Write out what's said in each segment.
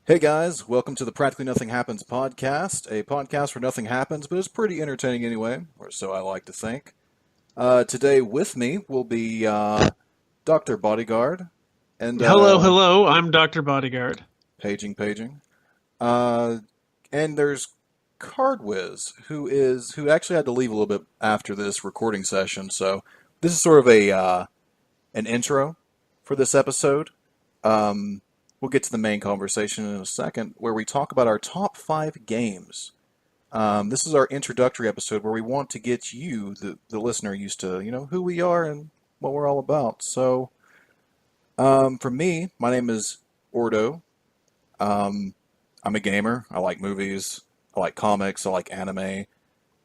Hey guys, welcome to the Practically Nothing Happens podcast, a podcast where nothing happens, but it's pretty entertaining anyway, or so I like to think. Today with me will be Dr. Bodyguard and Hello, hello. I'm Dr. Bodyguard. paging. Uh, and there's Cardwiz, who actually had to leave a little bit after this recording session, so this is sort of a an intro for this episode. Um, we'll get to the main conversation in a second, where we talk about our top 5 games. This is our introductory episode where we want to get you, the listener, used to who we are and what we're all about. So, for me, my name is Ordo. Um, I'm a gamer. I like movies. I like comics. I like anime.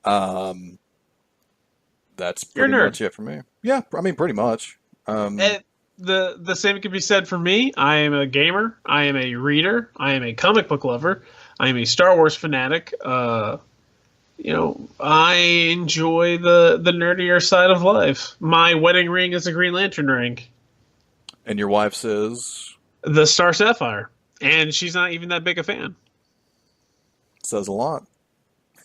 Um, that's You're a pretty nerd. much it for me. Yeah, I mean, pretty much. Um, And the same can be said for me. I am a gamer. I am a reader. I am a comic book lover. I am a Star Wars fanatic. I enjoy the nerdier side of life. My wedding ring is a Green Lantern ring, and your wife the Star Sapphire, and she's not even that big a fan. says a lot.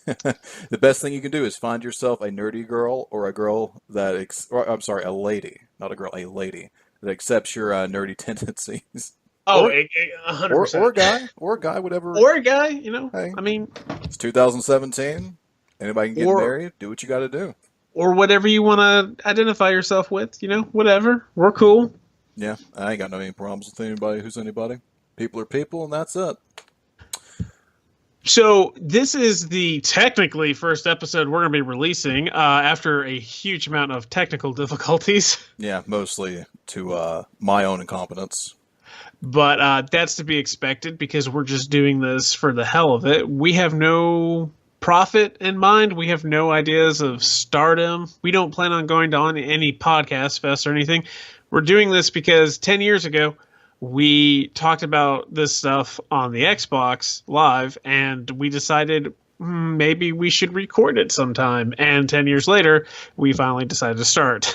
The best thing you can do is find yourself a nerdy girl or a girl I'm sorry, a lady, not a girl, a lady that accepts your nerdy tendencies. Oh, Or 100%. or a guy, whatever. Or a guy, Hey, I mean, it's 2017. Anybody can get or married. Do what you got to do. or whatever you want to identify yourself with. Whatever. We're cool. Yeah, I ain't got no any problems with anybody who's anybody. People are people, and that's it. So this is the technically first episode we're going to be releasing after a huge amount of technical difficulties, Yeah, mostly to my own incompetence. but that's to be expected because we're just doing this for the hell of it. We have no profit in mind. We have no ideas of stardom. We don't plan on going on any podcast fest or anything. We're doing this because 10 years ago we talked about this stuff on the Xbox Live, and we decided maybe we should record it sometime. And 10 years later, we finally decided to start.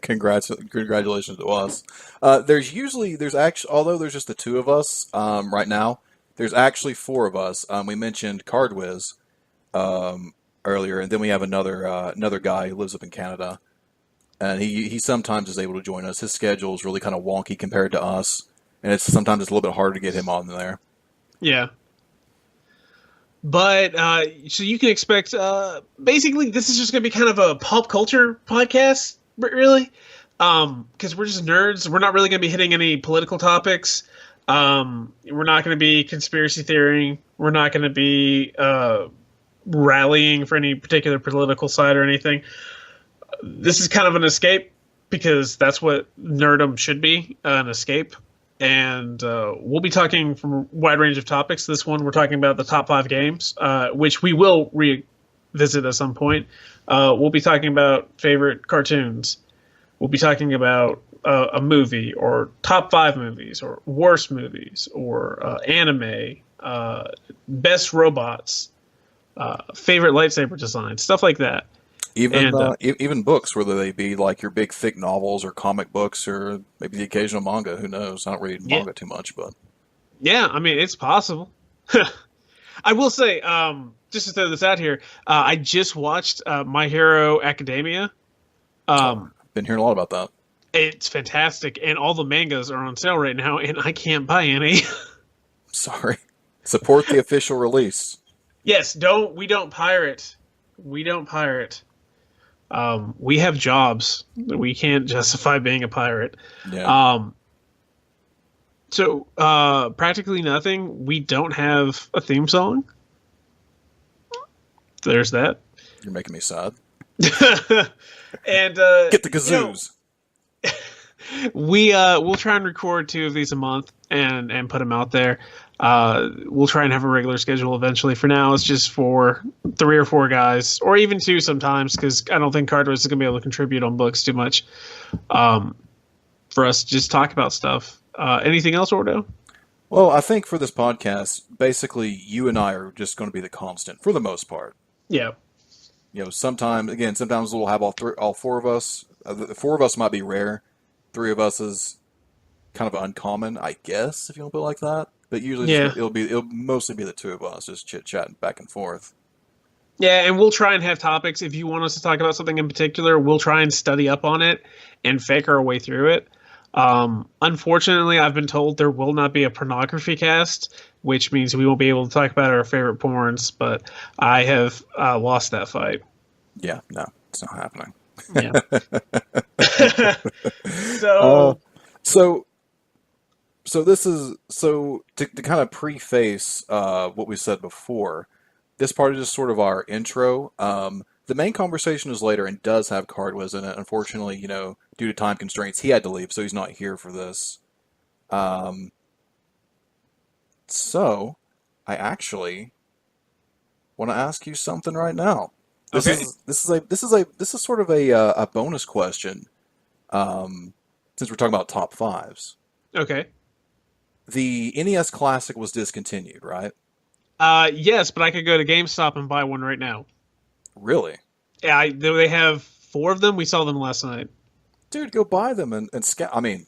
Congratulations to us. There's actually, although there's just the two of us right now, there's actually four of us. We mentioned Cardwiz earlier, and then we have another guy who lives up in Canada, and he sometimes is able to join us. His schedule is really kind of wonky compared to us, and sometimes it's a little bit harder to get him on there. Yeah. But so you can expect basically this is just going to be kind of a pop culture podcast, really, because we're just nerds. We're not really going to be hitting any political topics. We're not going to be conspiracy theorying. We're not going to be rallying for any particular political side or anything. This is kind of an escape because that's what nerdom should be, an escape. And we'll be talking from a wide range of topics. This one, we're talking about the top 5 games, which we will revisit at some point. We'll be talking about favorite cartoons. We'll be talking about a movie, or top 5 movies, or worst movies, or anime, best robots, favorite lightsaber design, stuff like that. Even And even books, whether they be like your big thick novels or comic books or maybe the occasional manga. Who knows? I don't read yeah, manga too much, but yeah, I mean, it's possible. I will say, just to throw this out here, I just watched My Hero Academia. oh, Um, been hearing a lot about that. it's fantastic, and all the mangas are on sale right now, and I can't buy any. Sorry. Support the official release. Yes, we don't pirate. We don't pirate. We have jobs. We can't justify being a pirate. Yeah, Um, so, practically nothing. We don't have a theme song. There's that. you're making me sad. And Get the kazoos. we'll try and record 2 of these a month and put them out there. We'll try and have a regular schedule eventually. For now, it's just for 3 or 4 guys, or even 2 sometimes, because I don't think Carter is going to be able to contribute on books too much. For us to just talk about stuff. Anything else, Ordo? Well, I think for this podcast, basically, you and I are just going to be the constant for the most part. Yeah. Sometimes we'll have all four of us. The four of us might be rare. 3 of us is kind of uncommon, I guess, if you want to put it like that. but usually just Yeah. it'll mostly be the two of us just chit chatting back and forth. Yeah, and we'll try and have topics. If you want us to talk about something in particular, we'll try and study up on it and fake our way through it. Unfortunately, I've been told there will not be a pornography cast, which means we won't be able to talk about our favorite porns, but I have lost that fight. Yeah, no, it's not happening. Yeah. Uh, So, so this is to kind of preface what we said before. This part is just sort of our intro. The main conversation is later and does have Cardwiz in it. Unfortunately, due to time constraints, he had to leave, so he's not here for this. Um, so I actually want to ask you something right now. okay. This is sort of a bonus question. Since we're talking about top fives, Okay. the NES Classic was discontinued, right? Yes, but I could go to GameStop and buy one right now. Really? Yeah, they have four of them. We saw them last night. Dude, go buy them and scout. I mean,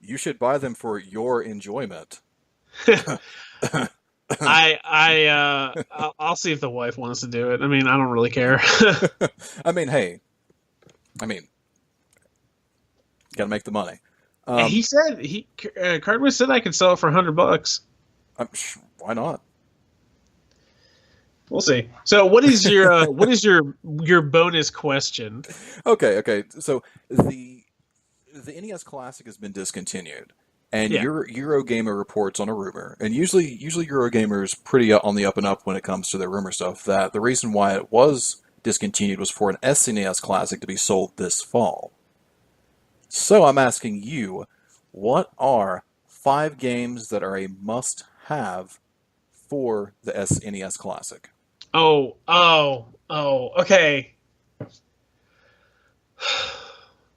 you should buy them for your enjoyment. I'll see if the wife wants to do it. I mean, I don't really care. I mean, hey, I mean, gotta make the money. He said Cardwiz said I could sell it for $100. Why not? We'll see. So, what is your bonus question? Okay. So the NES Classic has been discontinued, and Yeah, Eurogamer reports on a rumor, and usually Eurogamer is pretty on the up and up when it comes to their rumor stuff. That the reason why it was discontinued was for an SNES Classic to be sold this fall. So I'm asking you, what are 5 games that are a must-have for the SNES Classic? Okay.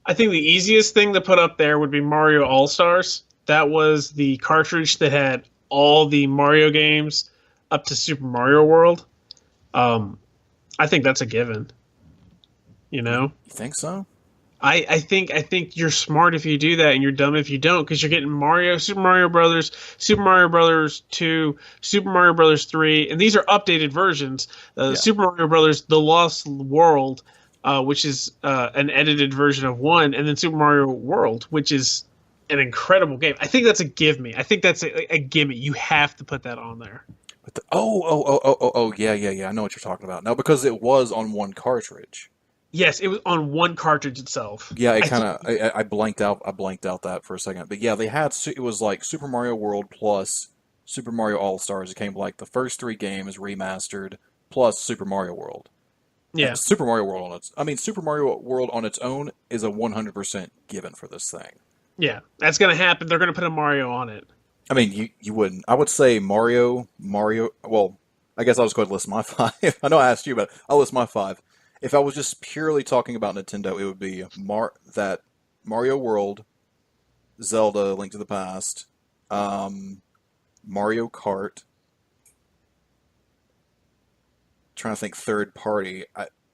I think the easiest thing to put up there would be Mario All Stars. That was the cartridge that had all the Mario games up to Super Mario World. Um, I think that's a given. You You, know, you think so? I think you're smart if you do that, and you're dumb if you don't, because you're getting Mario, Super Mario Brothers, Super Mario Brothers 2, Super Mario Brothers 3, and these are updated versions. Yeah. Super Mario Brothers: The Lost World, which is an edited version of one, and then Super Mario World, which is an incredible game. I think that's a give me. I think that's a gimme. You have to put that on there. But yeah. I know what you're talking about. No, because it was on one cartridge. Yes, it was on one cartridge itself. Yeah, it I kind think. of I blanked out that for a second. But yeah, they had it was like Super Mario World plus Super Mario All Stars. It came like the first 3 games remastered plus Super Mario World. And Yeah, Super Mario World on its own is a 100% given for this thing. yeah, that's gonna happen. They're gonna put a Mario on it. I mean, you wouldn't. I would say Mario. Well, I guess I'll just go ahead and list my 5. I know I asked you, but I'll list my 5. If I was just purely talking about Nintendo, it would be Mario World, Zelda: Link to the Past, um, Mario Kart. Trying to think third party,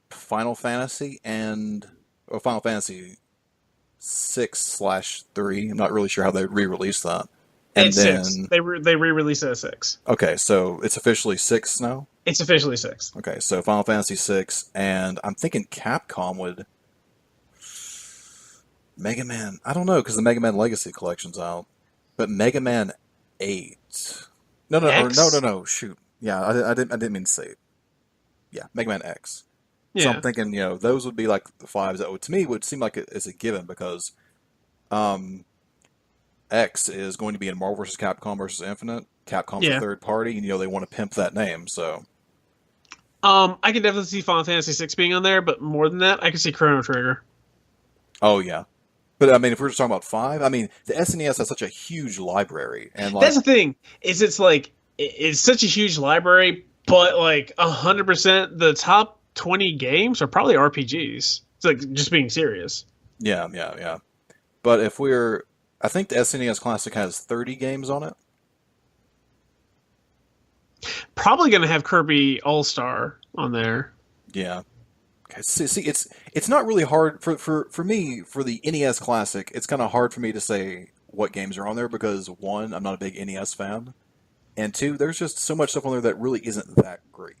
Final Fantasy Final Fantasy 6/3. I'm not really sure how they re-released that. And It's six. then They re-released it at six. okay, so it's officially 6 now. It's officially six. Okay, so Final Fantasy 6, and I'm thinking Capcom would Mega Man. I don't know because the Mega Man Legacy Collection's out, but Mega Man 8. No, no, or no, no, X. no. Shoot, yeah, I didn't mean to say. Yeah, Mega Man X. So I'm Yeah, thinking, those would be like the 5s that would to me would seem like it's a given because um, X is going to be in Marvel vs. Capcom versus Infinite. Capcom's a yeah. third party, and they want to pimp that name. So, I can definitely see Final Fantasy VI being on there, but more than that, I can see Chrono Trigger. oh yeah. But I mean, if we're just talking about 5, I mean, the SNES has such a huge library, and That's like, the thing. Is it's like it's such a huge library, but like 100% the top 20 games are probably RPGs. It's like just being serious. yeah. But I think the SNES Classic has 30 games on it. Probably gonna have Kirby All Star on there. Yeah. Okay. See, it's not really hard for me for the NES Classic. It's kind of hard for me to say what games are on there because one, I'm not a big NES fan, and two, there's just so much stuff on there that really isn't that great.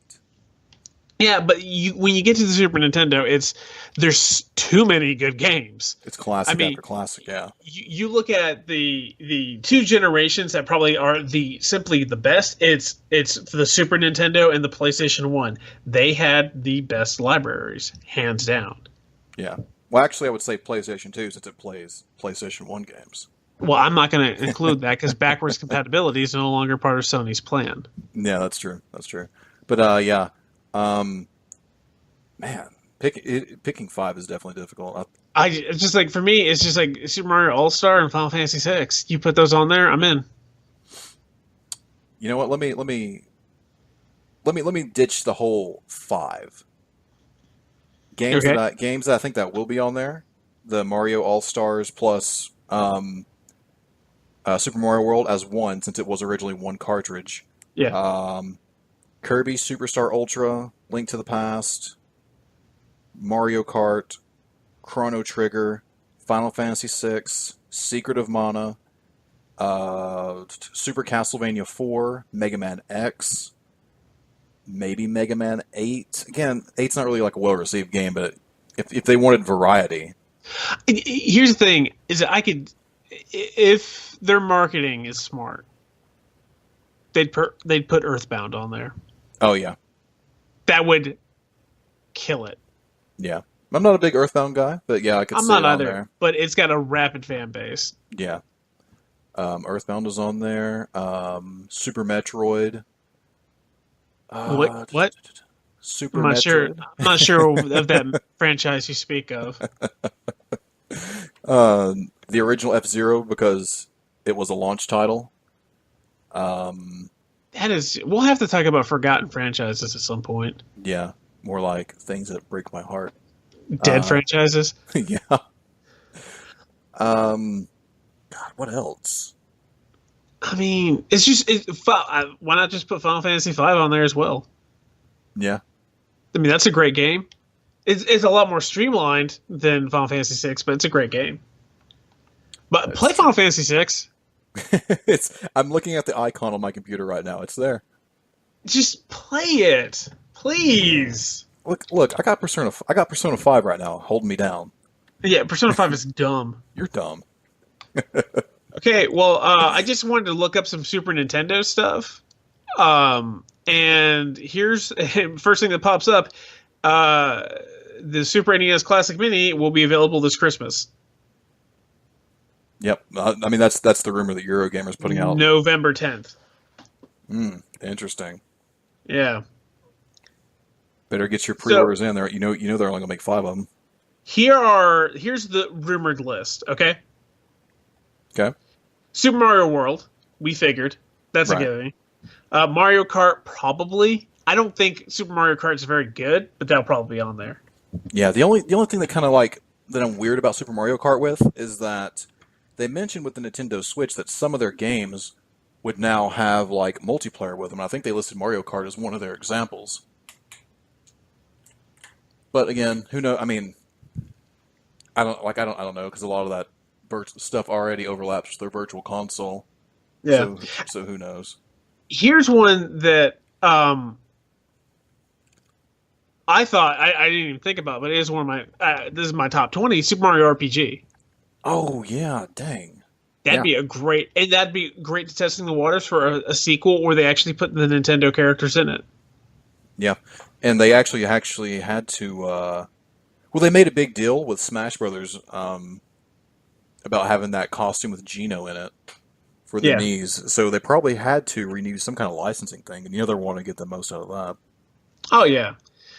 Yeah, but when you get to the Super Nintendo, there's too many good games. It's I classic mean, after classic, yeah. you look at the two generations that probably are the simply the best. It's the Super Nintendo and the PlayStation 1. They had the best libraries, hands down. Yeah. Well, actually, I would say PlayStation 2 since it plays PlayStation 1 games. Well, I'm not going to include that because backwards compatibility is no longer part of Sony's plan. Yeah, that's true. That's true. But yeah, um, man, picking five is definitely difficult. It's just like for me, it's just like Super Mario All Star and Final Fantasy 6. You put those on there, I'm in. You know what? Let me ditch the whole five Okay. games that I think that will be on there. The Mario All Stars plus Super Mario World as one since it was originally one cartridge. Yeah. Um, Kirby Superstar Ultra, Link to the Past, Mario Kart, Chrono Trigger, Final Fantasy VI, Secret of Mana, Super Castlevania 4, Mega Man X, maybe Mega Man 8. Again, 8's not really like a well-received game, but if they wanted variety, Here's the thing: is that I could, if their marketing is smart, they'd put Earthbound on there. oh yeah, That would kill it. yeah. I'm not a big Earthbound guy, but yeah, I could I'm see not it on either, there. but it's got a rapid fan base. Yeah, Earthbound is on there. Super Metroid. What? Super Metroid. I'm not sure of that franchise you speak of. The original F-Zero because it was a launch title. Um, That is, we'll have to talk about forgotten franchises at some point. yeah, more like things that break my heart. Dead Uh, franchises. yeah. Um, God, what else? I mean, why not just put Final Fantasy V on there as well? Yeah, I mean, that's a great game. It's a lot more streamlined than Final Fantasy VI, but it's a great game. But that's play true. Final Fantasy VI. It's. I'm looking at the icon on my computer right now. It's there. Just play it, please. Look. I got Persona 5 right now, holding me down. Yeah, Persona 5 is dumb. You're dumb. Okay, well, I just wanted to look up some Super Nintendo stuff. And here's first thing that pops up. The Super NES Classic Mini will be available this Christmas, Yep. I mean, that's the rumor that Eurogamer's putting out. November 10th. Interesting. Yeah. Better get your So pre-orders in there. You know they're only gonna make five of them. here's the rumored list. Okay, Okay. Super Mario World. We figured that's a Right. given. Mario Kart probably. I don't think Super Mario Kart is very good, but that'll probably be on there. Yeah. The only thing that kind of like that I'm weird about Super Mario Kart with is that they mentioned with the Nintendo Switch that some of their games would now have like multiplayer with them. I think they listed Mario Kart as one of their examples. But again, who knows? I mean, I don't know because a lot of that stuff already overlaps with their Virtual Console. Yeah. So who knows? Here's one that I thought I didn't even think about, but it is one of my. This is my top 20. Super Mario RPG. Oh yeah, dang. That'd Yeah, be that'd be great to testing the waters for a sequel where they actually put the Nintendo characters in it. yeah. And they actually had to. Well, they made a big deal with Smash Brothers about having that costume with Geno in it for the Yeah. knees. So they probably had to renew some kind of licensing thing, and they want to get the most out of that. Oh yeah.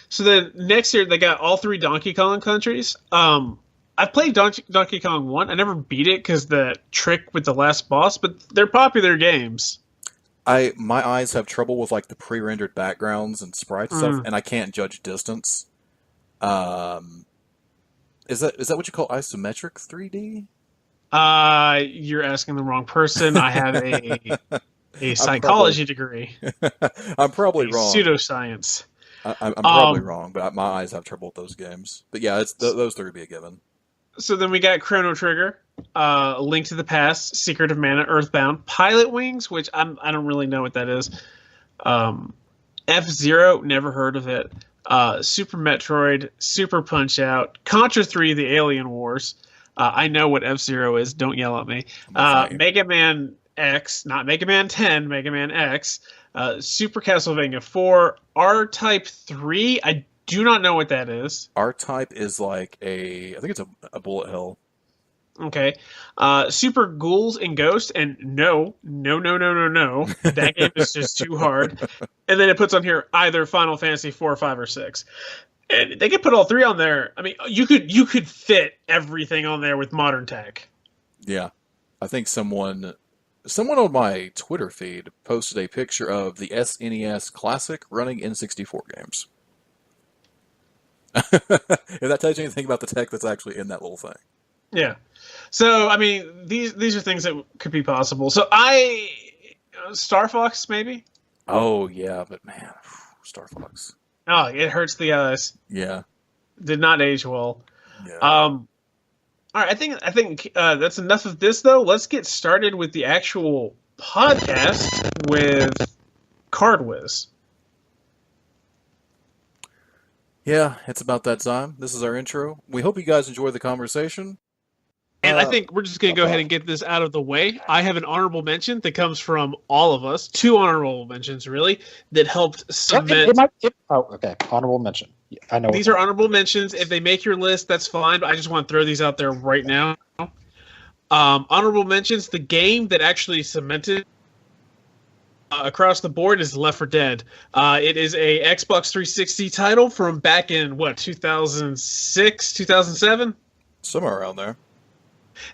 So then next year they got all three Donkey Kong countries. I've played Donkey Kong 1. I never beat it because the trick with the last boss, but they're popular games. My eyes have trouble with like the pre-rendered backgrounds and sprites and stuff, Mm. and I can't judge distance. Um, is that what you call isometric 3D? You're asking the wrong person. I have a I'm probably psychology degree, I'm probably a wrong. pseudoscience. I'm probably Um, wrong, but my eyes have trouble with those games. But yeah, those three would be a given. So then we got Chrono Trigger, Link to the Past, Secret of Mana, Earthbound, Pilot Wings, which I don't really know what that is. F-Zero, never heard of it. Super Metroid, Super Punch Out, Contra 3, The Alien Wars. I know what F-Zero is. Don't yell at me. Mega Man X, not Mega Man 10, Mega Man X. Super Castlevania 4, R-Type 3. I do not know what that is. R-Type is like I think it's a bullet hell. Okay. Super Ghouls and Ghosts, and no. That game is just too hard. And then it puts on here either Final Fantasy 4, 5, or 6. And they could put all three on there. I mean, you could fit everything on there with modern tech. Yeah. I think someone on my Twitter feed posted a picture of the SNES Classic running N64 games. If that tells you anything about the tech that's actually in that little thing. Yeah. So, I mean, these are things that could be possible. So Star Fox, maybe? Oh, yeah, but man, Star Fox. Oh, it hurts the eyes. Yeah. Did not age well. Yeah. All right, I think that's enough of this, though. Let's get started with the actual podcast with Card Whiz. Yeah, it's about that time. This is our intro. We hope you guys enjoy the conversation. And I think we're just going to go ahead and get this out of the way. I have an honorable mention that comes from all of us. 2 honorable mentions, really, that helped cement. Okay. Honorable mention. I know. These are honorable mentions. If they make your list, that's fine, but I just want to throw these out there right now. Honorable mentions, the game that actually cemented across the board is Left 4 Dead. It is a Xbox 360 title from back in, 2006, 2007? Somewhere around there.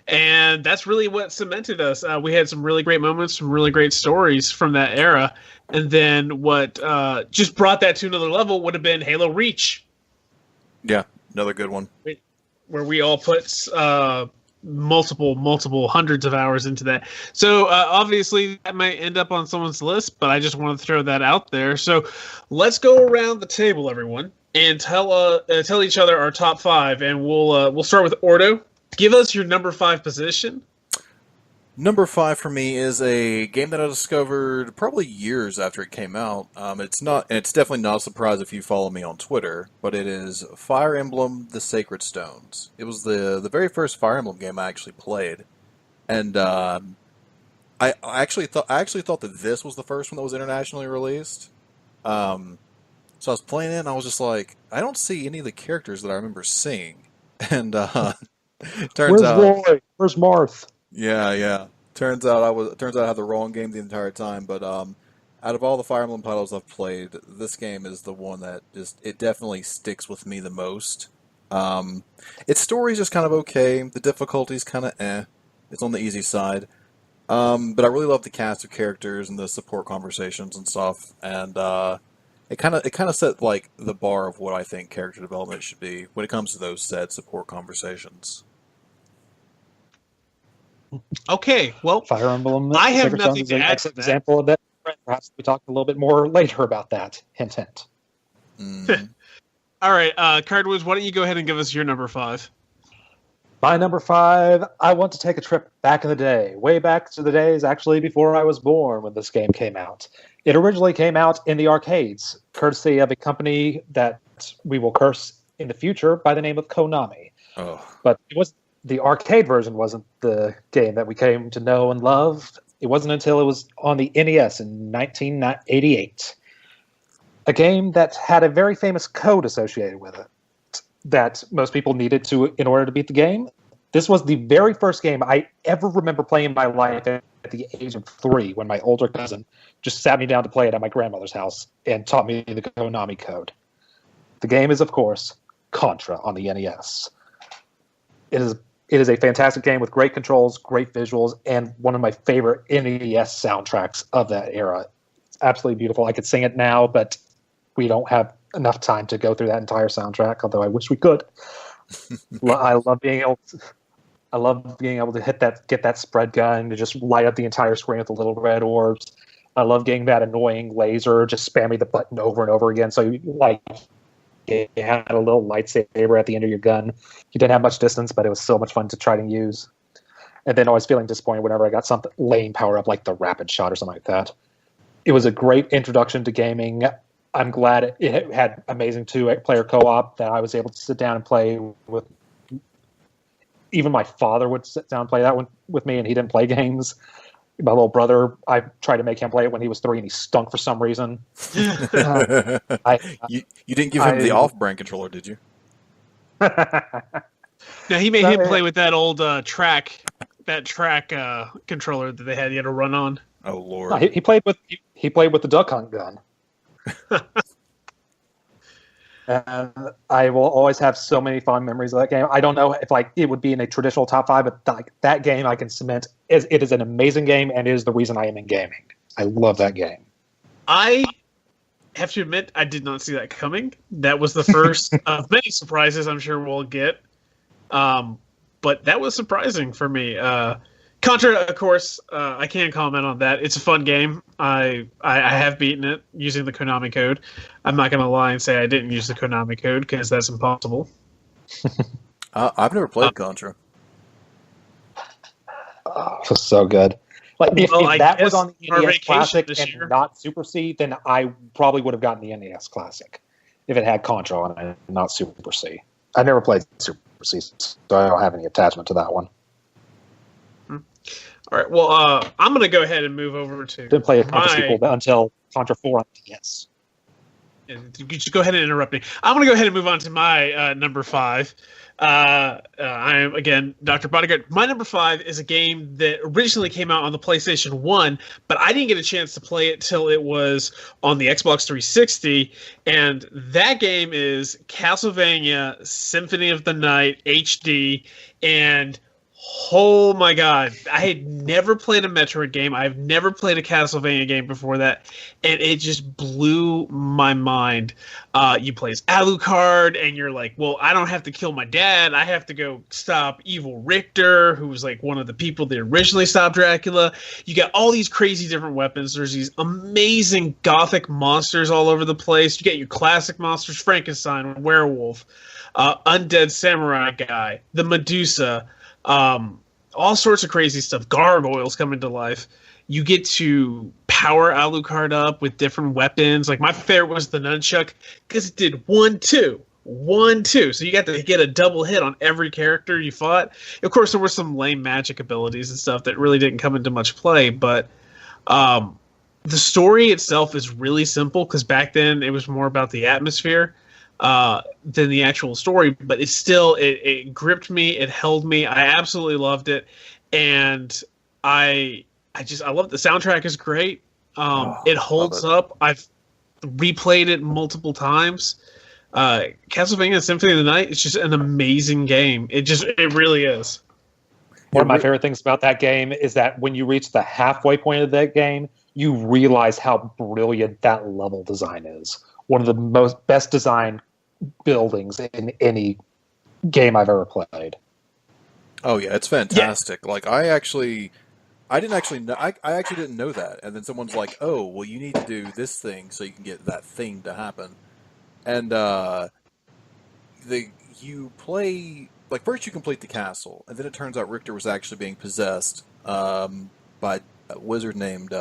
And that's really what cemented us. We had some really great moments, some really great stories from that era. And then what just brought that to another level would have been Halo Reach. Yeah, another good one. Where we all put multiple hundreds of hours into that. So obviously that might end up on someone's list, but I just want to throw that out there. So let's go around the table, everyone, and tell each other our top 5. And we'll start with Ordo. Give us your number 5 position. Number 5 for me is a game that I discovered probably years after it came out. It's definitely not a surprise if you follow me on Twitter, but it is Fire Emblem: The Sacred Stones. It was the very first Fire Emblem game I actually played, and I actually thought that this was the first one that was internationally released. So I was playing it, and I was just like, I don't see any of the characters that I remember seeing, and turns out, Roy? Where's Marth? Yeah. Turns out I had the wrong game the entire time. But out of all the Fire Emblem titles I've played, this game is the one that it definitely sticks with me the most. Its story's just kind of okay. The difficulty's kind of It's on the easy side. But I really love the cast of characters and the support conversations and stuff. And it kind of set like the bar of what I think character development should be when it comes to those said support conversations. Okay, well, Fire Emblem. I have Sacred nothing Stones is to an add excellent to that. example of that. Perhaps we talk a little bit more later about that. Hint, hint. All right, Cardwiz, why don't you go ahead and give us your number 5? My number 5, I want to take a trip back in the day, way back to the days actually before I was born when this game came out. It originally came out in the arcades, courtesy of a company that we will curse in the future by the name of Konami. Oh. But the arcade version wasn't the game that we came to know and love. It wasn't until it was on the NES in 1988. A game that had a very famous code associated with it that most people needed in order to beat the game. This was the very first game I ever remember playing in my life at the age of 3 when my older cousin just sat me down to play it at my grandmother's house and taught me the Konami code. The game is, of course, Contra on the NES. It is a fantastic game with great controls, great visuals, and one of my favorite NES soundtracks of that era. It's absolutely beautiful. I could sing it now, but we don't have enough time to go through that entire soundtrack, although I wish we could. I love being able to get that spread gun to just light up the entire screen with the little red orbs. I love getting that annoying laser, just spamming the button over and over again. So you had a little lightsaber at the end of your gun. You didn't have much distance, but it was so much fun to try to use. And then always feeling disappointed whenever I got something lame power up like the rapid shot or something like that. It was a great introduction to gaming. I'm glad it had amazing two-player co-op that I was able to sit down and play with. Even my father would sit down and play that one with me, and he didn't play games. My little brother, I tried to make him play it when he was 3, and he stunk for some reason. You didn't give him the off-brand controller, did you? Now he made him play with that old track controller that they had. He had to run on. Oh Lord! No, he played with the Duck Hunt gun. And I will always have so many fond memories of that game. I don't know if it would be in a traditional top 5, but that game I can cement it is an amazing game, and it is the reason I am in gaming. I love that game. I have to admit, I did not see that coming. That was the first of many surprises I'm sure we'll get. But that was surprising for me. Contra, of course, I can't comment on that. It's a fun game. I have beaten it using the Konami code. I'm not going to lie and say I didn't use the Konami code because that's impossible. I've never played Contra. Oh, it was so good. If that was on the NES Classic and not Super C, then I probably would have gotten the NES Classic if it had Contra on it and not Super C. I never played Super C, so I don't have any attachment to that one. All right. Well, I'm going to go ahead and move over to. Didn't play a Contra sequel until Contra 4 on DS. You just go ahead and interrupt me. I'm going to go ahead and move on to my number 5. I am, again, Dr. Bodyguard. My number 5 is a game that originally came out on the PlayStation 1, but I didn't get a chance to play it till it was on the Xbox 360. And that game is Castlevania Symphony of the Night HD. And oh my god, I had never played a Metroid game. I've never played a Castlevania game before that, and it just blew my mind. You play as Alucard, and you're like, well, I don't have to kill my dad. I have to go stop evil Richter, who was like one of the people that originally stopped Dracula. You got all these crazy different weapons. There's these amazing gothic monsters all over the place. You get your classic monsters, Frankenstein, werewolf, undead samurai guy, the Medusa, all sorts of crazy stuff. Gargoyles coming to life. You get to power Alucard up with different weapons. Like my favorite was the nunchuck because it did 1-2, 1-2. So you got to get a double hit on every character you fought. Of course, there were some lame magic abilities and stuff that really didn't come into much play. But the story itself is really simple because back then it was more about the atmosphere than the actual story, but it still it gripped me, it held me. I absolutely loved it, and I love the soundtrack is great. It holds up. I've replayed it multiple times. Castlevania Symphony of the Night is just an amazing game. It really is. One of my favorite things about that game is that when you reach the halfway point of that game, you realize how brilliant that level design is. One of the best designed buildings in any game I've ever played. Oh yeah, it's fantastic. Yeah. Like I actually didn't know that. And then someone's like, "Oh, well, you need to do this thing so you can get that thing to happen." And you play first you complete the castle, and then it turns out Richter was actually being possessed by a wizard named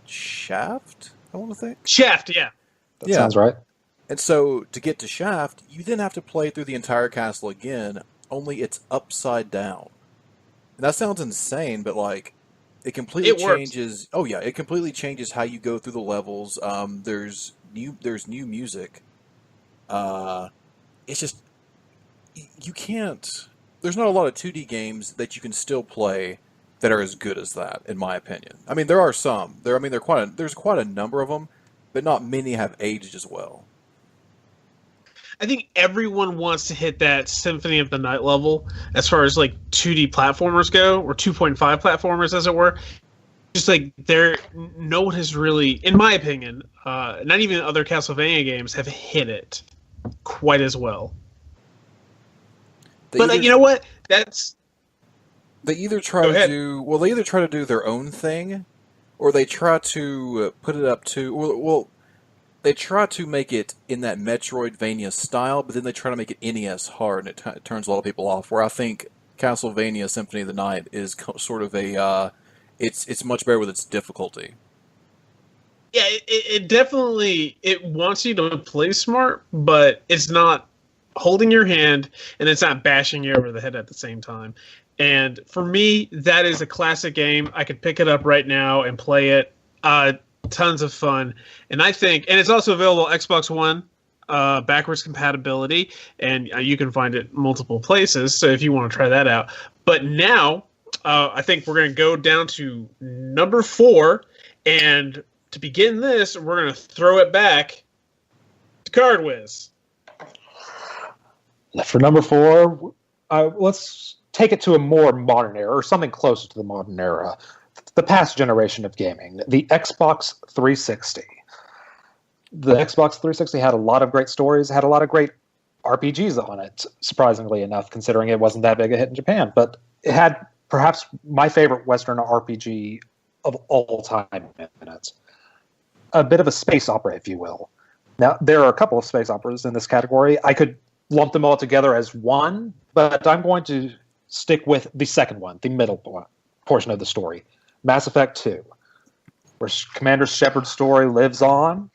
Shaft. I want to think Shaft. Yeah, that sounds right. And so, to get to Shaft, you then have to play through the entire castle again, only it's upside down. And that sounds insane, but, it completely changes... Oh, yeah, it completely changes how you go through the levels. There's new music. It's just... You can't... There's not a lot of 2D games that you can still play that are as good as that, in my opinion. I mean, there are some. There's quite a number of them, but not many have aged as well. I think everyone wants to hit that Symphony of the Night level as far as 2D platformers go, or 2.5 platformers as it were. Just no one has really, in my opinion, not even other Castlevania games have hit it quite as well. But you know what? They either try to do their own thing, or they try to put it up to They try to make it in that Metroidvania style, but then they try to make it NES hard, and it turns a lot of people off. Where I think Castlevania Symphony of the Night is sort of it's much better with its difficulty. Yeah, it definitely it wants you to play smart, but it's not holding your hand and it's not bashing you over the head at the same time. And for me, that is a classic game. I could pick it up right now and play it. Tons of fun. And I think, and it's also available Xbox One, backwards compatibility, and you can find it multiple places. So if you want to try that out. But now, I think we're going to go down to number 4, and to begin this, we're going to throw it back to Card Whiz. For number 4, let's take it to a more modern era, or something closer to the modern era. The past generation of gaming, the Xbox 360. The Xbox 360 had a lot of great stories, had a lot of great RPGs on it, surprisingly enough, considering it wasn't that big a hit in Japan. But it had perhaps my favorite Western RPG of all time in it. A bit of a space opera, if you will. Now, there are a couple of space operas in this category. I could lump them all together as one, but I'm going to stick with the second one, the middle portion of the story. Mass Effect 2, where Commander Shepard's story lives on,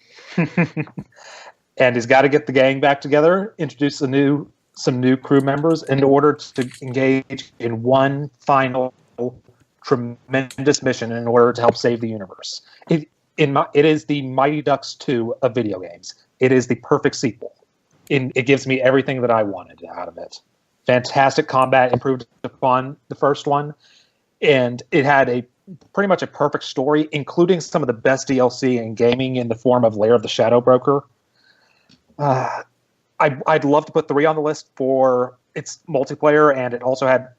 and he's got to get the gang back together, introduce some new crew members in order to engage in one final tremendous mission in order to help save the universe. It is the Mighty Ducks 2 of video games. It is the perfect sequel. It gives me everything that I wanted out of it. Fantastic combat, improved upon the first one, and it had pretty much a perfect story, including some of the best DLC in gaming in the form of Lair of the Shadow Broker. I'd love to put 3 on the list for its multiplayer, and it also had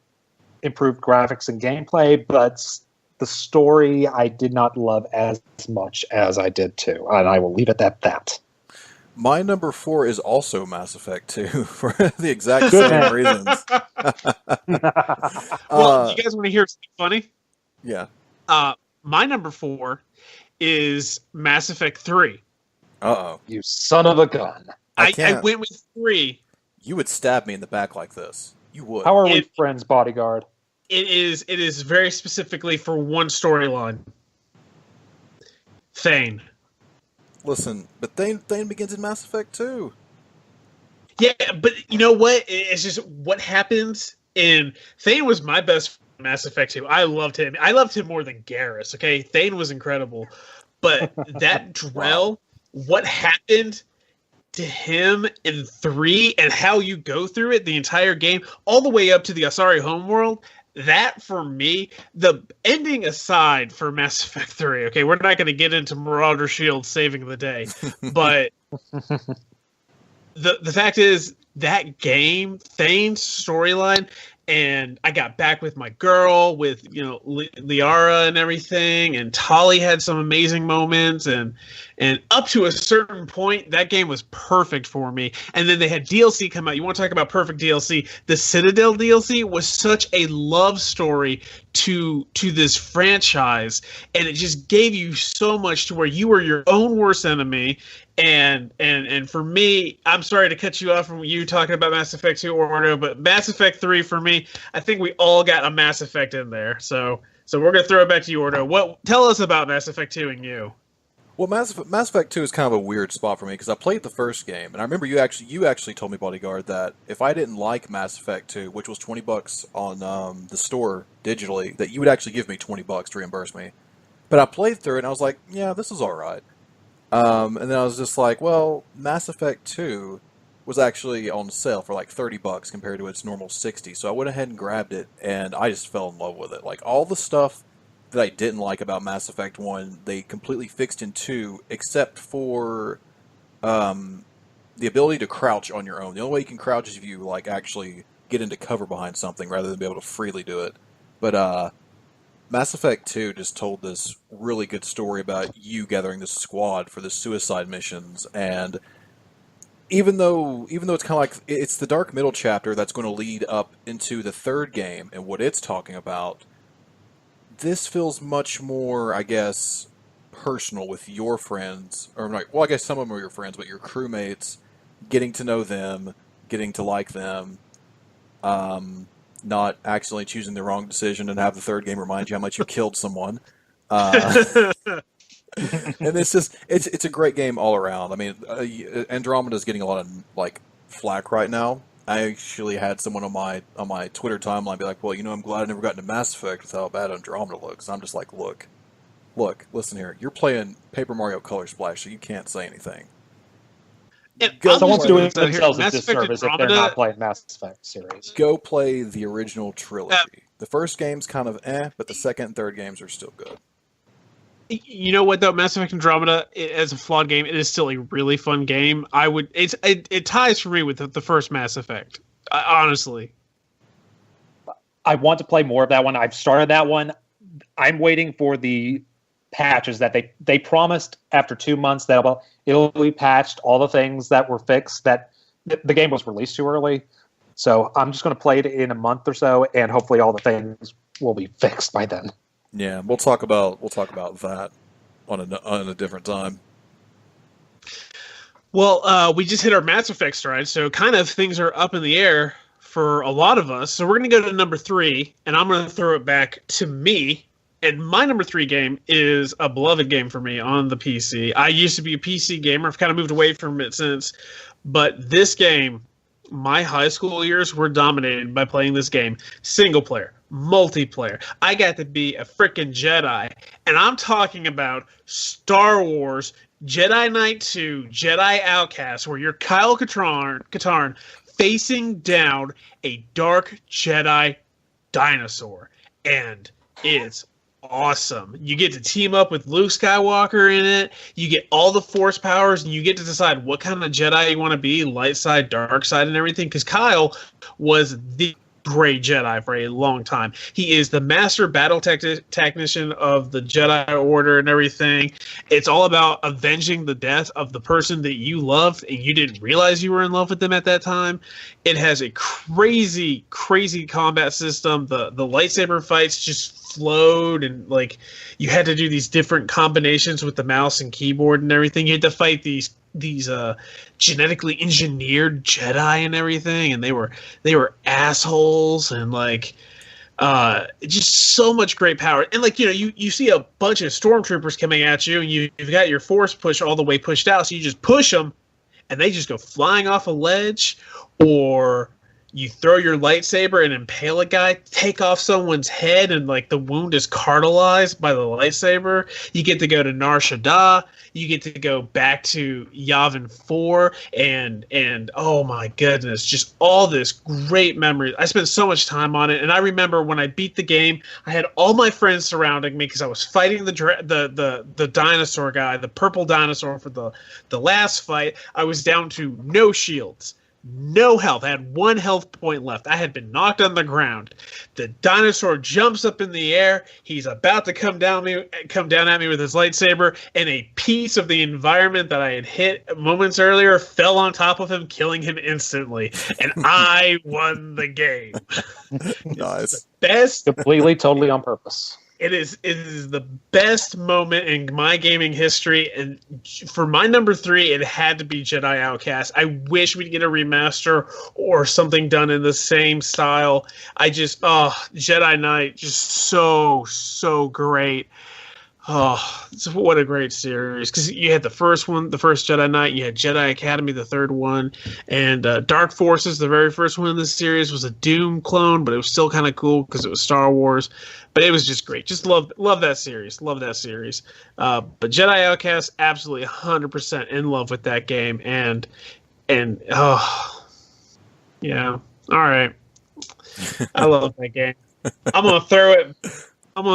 improved graphics and gameplay, but the story I did not love as much as I did 2, and I will leave it at that. My number 4 is also Mass Effect 2 for the exact same reasons. Well, you guys want to hear something funny? Yeah. My number 4 is Mass Effect 3. Uh-oh. You son of a gun. I went with 3. You would stab me in the back like this. You would. How are we friends, bodyguard? It is very specifically for one storyline. Thane. Listen, but Thane begins in Mass Effect 2. Yeah, but you know what? It's just what happens in Thane was my best friend in Mass Effect 2. I loved him. I loved him more than Garrus, okay? Thane was incredible. But that Drell, what happened to him in 3 and how you go through it the entire game, all the way up to the Asari homeworld, that for me, the ending aside for Mass Effect 3, okay, we're not going to get into Marauder Shield saving the day, but the fact is that game, Thane's storyline, and I got back with my girl, with Liara and everything, and Tali had some amazing moments, and up to a certain point, that game was perfect for me. And then they had DLC come out. You want to talk about perfect DLC? The Citadel DLC was such a love story to this franchise, and it just gave you so much to where you were your own worst enemy. And for me, I'm sorry to cut you off from you talking about Mass Effect 2 Ordo, but Mass Effect 3 for me, I think we all got a Mass Effect in there. So we're gonna throw it back to you, Ordo. Tell us about Mass Effect 2 and you. Well, Mass Effect 2 is kind of a weird spot for me because I played the first game, and I remember you actually told me, Bodyguard, that if I didn't like Mass Effect 2, which was $20 on the store digitally, that you would actually give me $20 to reimburse me. But I played through it, and I was like, yeah, this is all right. And then I was just like, well, Mass Effect 2 was actually on sale for like $30 compared to its normal 60, so I went ahead and grabbed it, and I just fell in love with it. Like, all the stuff that I didn't like about Mass Effect 1, they completely fixed in 2, except for the ability to crouch on your own. The only way you can crouch is if you like actually get into cover behind something rather than be able to freely do it. But Mass Effect 2 just told this really good story about you gathering this squad for the suicide missions, and even though it's kind of like it's the dark middle chapter that's going to lead up into the third game and what it's talking about, this feels much more, I guess, personal with your friends, or like, well, I guess some of them are your friends, but your crewmates, getting to know them, getting to like them, not accidentally choosing the wrong decision and have the third game remind you how much you killed someone. And it's a great game all around. I mean, Andromeda's getting a lot of like flack right now. I actually had someone on my Twitter timeline be like, "Well, I'm glad I never got into Mass Effect with how bad Andromeda looks." I'm just like, look, listen here. You're playing Paper Mario Color Splash, so you can't say anything. Someone's doing so here, themselves a Mass Effect disservice if they're Andromeda- not playing Mass Effect series. Go play the original trilogy. The first game's kind of but the second and third games are still good. You know what though, Mass Effect Andromeda, as a flawed game, it is still a really fun game. It ties for me with the first Mass Effect. Honestly, I want to play more of that one. I've started that one. I'm waiting for the patches that they promised after 2 months that it'll be patched, all the things that were fixed, that the game was released too early. So I'm just going to play it in a month or so, and hopefully all the things will be fixed by then. Yeah, we'll talk about that on a different time. Well, we just hit our Mass Effect stride, so kind of things are up in the air for a lot of us. So we're going to go to number 3, and I'm going to throw it back to me. And my number 3 game is a beloved game for me on the PC. I used to be a PC gamer. I've kind of moved away from it since. But this game, my high school years were dominated by playing this game. Single player, multiplayer. I got to be a freaking Jedi. And I'm talking about Star Wars Jedi Knight 2, Jedi Outcast, where you're Kyle Katarn facing down a dark Jedi dinosaur. And it's awesome. You get to team up with Luke Skywalker in it. You get all the Force powers, and you get to decide what kind of Jedi you want to be, light side, dark side, and everything. Because Kyle was the great Jedi for a long time. He is the master battle technician of the Jedi Order and everything. It's all about avenging the death of the person that you loved and you didn't realize you were in love with them at that time. It has a crazy, crazy combat system. The lightsaber fights just flowed, and like you had to do these different combinations with the mouse and keyboard and everything. You had to fight these genetically engineered Jedi and everything, and they were assholes, and like just so much great power. And like you see a bunch of stormtroopers coming at you, and you've got your force push all the way pushed out, so you just push them and they just go flying off a ledge, or you throw your lightsaber and impale a guy, take off someone's head, and like the wound is cartilized by the lightsaber. You get to go to Nar Shaddaa. You get to go back to Yavin 4, and oh my goodness, just all this great memories. I spent so much time on it, and I remember when I beat the game, I had all my friends surrounding me because I was fighting the dinosaur guy, the purple dinosaur for the last fight. I was down to no shields, no health. I had 1 health point left. I had been knocked on the ground. The dinosaur jumps up in the air. He's about to come down at me with his lightsaber, and a piece of the environment that I had hit moments earlier fell on top of him, killing him instantly. And I won the game. Nice. Best. Completely, totally on purpose. It is the best moment in my gaming history, and for my number 3, it had to be Jedi Outcast. I wish we'd get a remaster or something done in the same style. Jedi Knight, just so great. Oh, what a great series! Because you had the first one, the first Jedi Knight. You had Jedi Academy, the third one, and Dark Forces. The very first one in this series was a Doom clone, but it was still kind of cool because it was Star Wars. But it was just great. Just love that series. Love that series. But Jedi Outcast, absolutely 100% in love with that game. And yeah, all right. I love that game. I'm gonna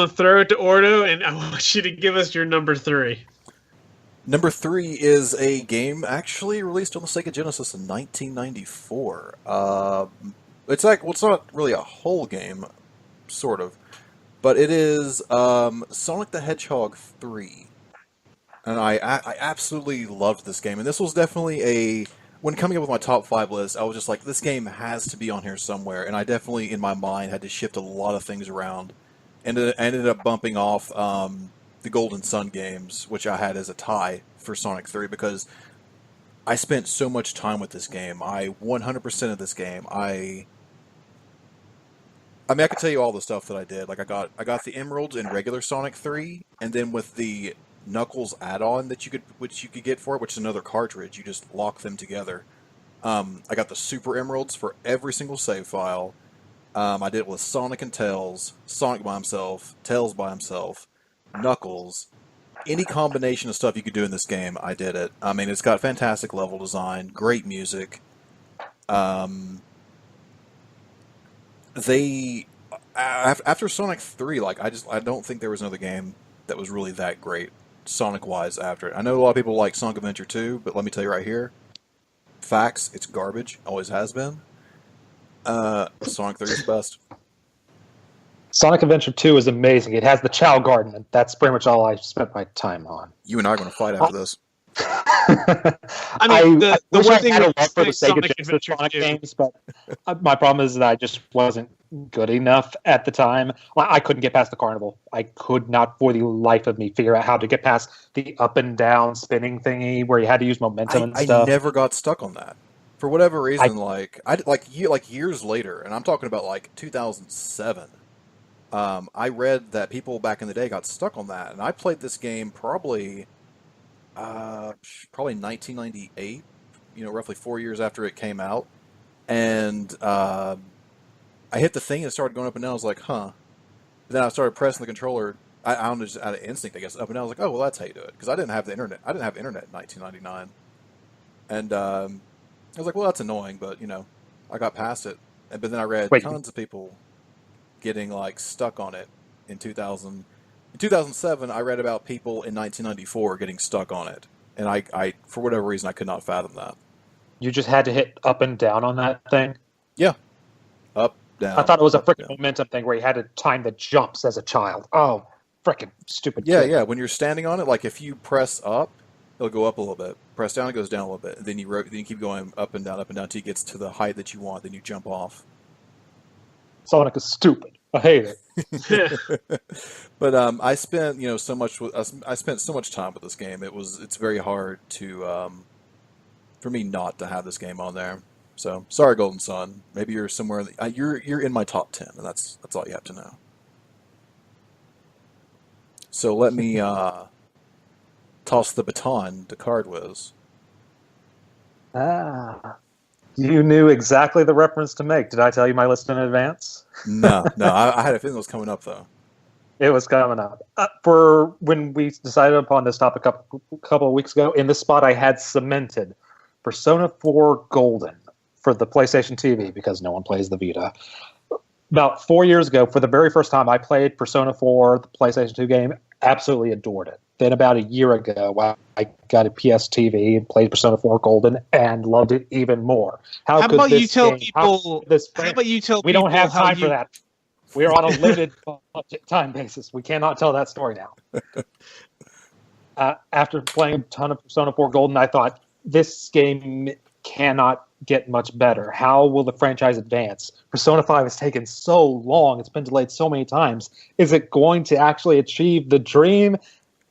throw it to Ordo, and I want you to give us your number 3. Number 3 is a game actually released on the Sega Genesis in 1994. It's not really a whole game, sort of, but it is Sonic the Hedgehog 3. And I absolutely loved this game. And this was definitely when coming up with my top 5 list, I was just like, this game has to be on here somewhere. And I definitely, in my mind, had to shift a lot of things around. And I ended up bumping off the Golden Sun games, which I had as a tie for Sonic 3 because I spent so much time with this game. I 100% of this game. I mean, I could tell you all the stuff that I did. Like I got the emeralds in regular Sonic 3, and then with the Knuckles add-on which you could get for it, which is another cartridge. You just lock them together. I got the Super Emeralds for every single save file. I did it with Sonic and Tails, Sonic by himself, Tails by himself, Knuckles. Any combination of stuff you could do in this game, I did it. I mean, it's got fantastic level design, great music. After Sonic 3, like I don't think there was another game that was really that great Sonic wise after it. I know a lot of people like Sonic Adventure 2, but let me tell you right here, facts, it's garbage, always has been. Sonic 3 is best. Sonic Adventure 2 is amazing. It has the Chow Garden, and that's pretty much all I spent my time on. You and I are going to fight after this. I mean, the one thing I with love for the Sega Sonic Genesis Adventure Sonic 2 games, but my problem is that I just wasn't good enough at the time. I couldn't get past the carnival. I could not, for the life of me, figure out how to get past the up and down spinning thingy where you had to use momentum and stuff. I never got stuck on that for whatever reason. Like years later, and I'm talking about like 2007. I read that people back in the day got stuck on that, and I played this game probably 1998. You know, roughly 4 years after it came out, and I hit the thing and it started going up and down. I was like, huh. Then I started pressing the controller. I don't know, just out of instinct, I guess, up and down. I was like, oh, well, that's how you do it. Because I didn't have the internet. I didn't have internet in 1999. And I was like, well, that's annoying, but, you know, I got past it. But then I read tons of people getting, like, stuck on it in 2000. In 2007, I read about people in 1994 getting stuck on it. And I for whatever reason, I could not fathom that. You just had to hit up and down on that thing? Yeah. Up, down. I thought it was a freaking momentum thing where you had to time the jumps as a child. Oh, freaking stupid. Yeah, kid. yeah. When you're standing on it, like if you press up, it'll go up a little bit. Press down, it goes down a little bit. And then you keep going up and down until it gets to the height that you want. Then you jump off. Sonic is stupid. I hate it. But I spent so much. I spent so much time with this game. It's very hard to for me not to have this game on there. So sorry, Golden Sun. Maybe you're somewhere. You're in my top 10, and that's all you have to know. So let me toss the baton to Cardwiz. You knew exactly the reference to make. Did I tell you my list in advance? No. I had a feeling it was coming up though. It was coming up. For when we decided upon this topic a couple of weeks ago, in this spot I had cemented Persona 4 Golden for the PlayStation TV because no one plays the Vita. About 4 years ago, for the very first time, I played Persona 4, the PlayStation 2 game, absolutely adored it. Then about a year ago, I got a PS TV and played Persona 4 Golden and loved it even more. How about you tell people? We don't have time for that. We're on a limited budget time basis. We cannot tell that story now. After playing a ton of Persona 4 Golden, I thought, this game cannot get much better. How will the franchise advance? Persona 5 has taken so long. It's been delayed so many times. Is it going to actually achieve the dream?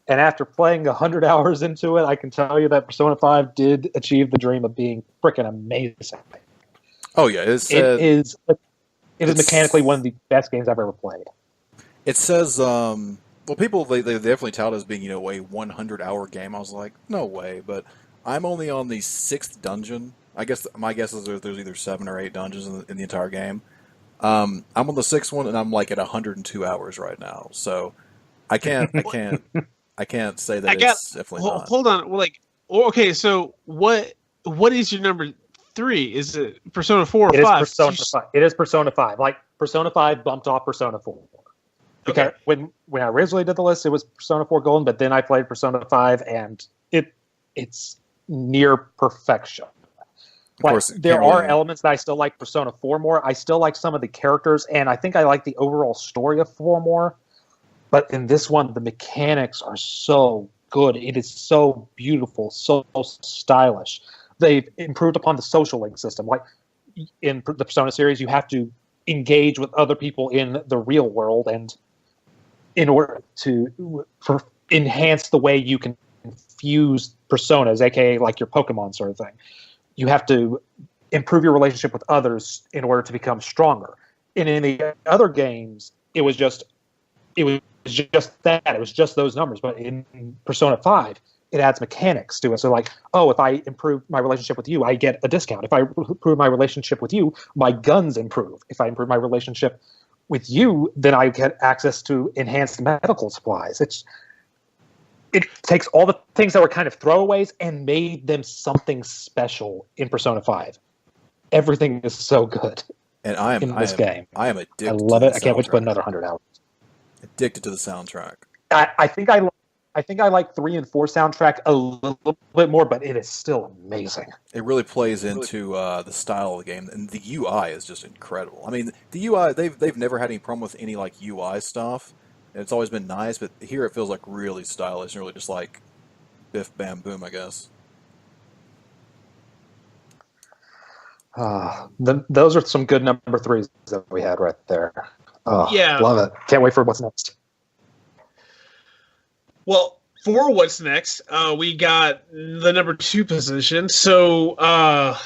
And after playing 100 hours into it, I can tell you that Persona 5 did achieve the dream of being freaking amazing. Oh, yeah. It is mechanically one of the best games I've ever played. It says, well, people, they definitely tout it as being, a 100-hour game. I was like, no way. But I'm only on the 6th dungeon. I guess my guess is there's either 7 or 8 dungeons in the entire game. I'm on the 6th one, and I'm like at 102 hours right now. So I can't say that it's definitely not. Hold on. Okay, so what is your number 3? Is it Persona 4 or 5? It is Persona 5. Like, Persona 5 bumped off Persona 4. Because when I originally did the list, it was Persona 4 Golden, but then I played Persona 5, and it's near perfection. Of course, there are elements that I still like Persona 4 more. I still like some of the characters, and I think I like the overall story of 4 more. But in this one, the mechanics are so good. It is so beautiful, so stylish. They've improved upon the social link system. Like in the Persona series, you have to engage with other people in the real world, and in order enhance the way you can fuse personas, aka like your Pokemon sort of thing. You have to improve your relationship with others in order to become stronger. And in the other games, it was just that. It was just those numbers. But in Persona 5, it adds mechanics to it. So like, oh, if I improve my relationship with you, I get a discount. If I improve my relationship with you, my guns improve. If I improve my relationship with you, then I get access to enhanced medical supplies. It takes all the things that were kind of throwaways and made them something special in Persona 5. Everything is so good And in this game. I am addicted. I love to it. the I can't wait to put soundtrack. another 100 hours. Addicted to the soundtrack. I think I like 3 and 4 soundtrack a little bit more, but it is still amazing. It really plays into the style of the game, and the UI is just incredible. I mean, the UI they've never had any problem with any like UI stuff. It's always been nice, but here it feels like really stylish and really just like biff bam boom, I guess. Those are some good number 3s that we had right there. Yeah. Love it. Can't wait for what's next. Well, for what's next, we got the number 2 position. So I